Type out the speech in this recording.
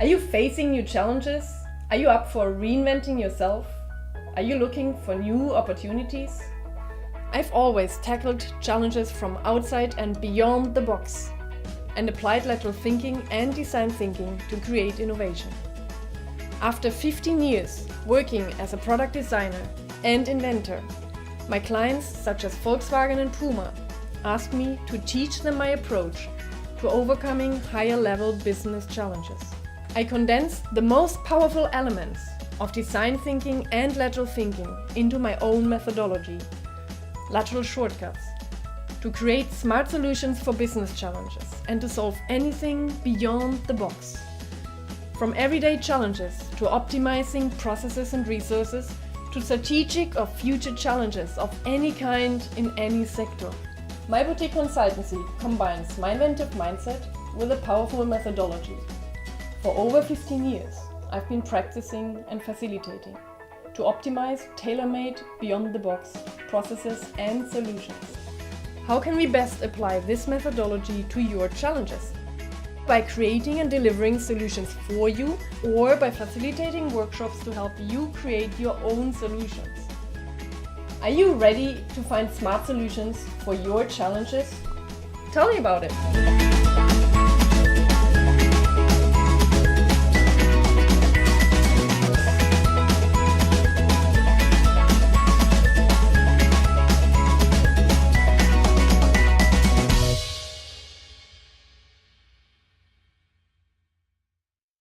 Are you facing new challenges? Are you up for reinventing yourself? Are you looking for new opportunities? I've always tackled challenges from outside and beyond the box and applied lateral thinking and design thinking to create innovation. After 15 years working as a product designer and inventor, my clients such as Volkswagen and Puma asked me to teach them my approach to overcoming higher level business challenges. I condensed the most powerful elements of design thinking and lateral thinking into my own methodology, lateral shortcuts, to create smart solutions for business challenges and to solve anything beyond the box. From everyday challenges to optimizing processes and resources to strategic or future challenges of any kind in any sector. My boutique consultancy combines my inventive mindset with a powerful methodology. For over 15 years, I've been practicing and facilitating to optimize tailor-made, beyond-the-box processes and solutions. How can we best apply this methodology to your challenges? By creating and delivering solutions for you, or by facilitating workshops to help you create your own solutions. Are you ready to find smart solutions for your challenges? Tell me about it!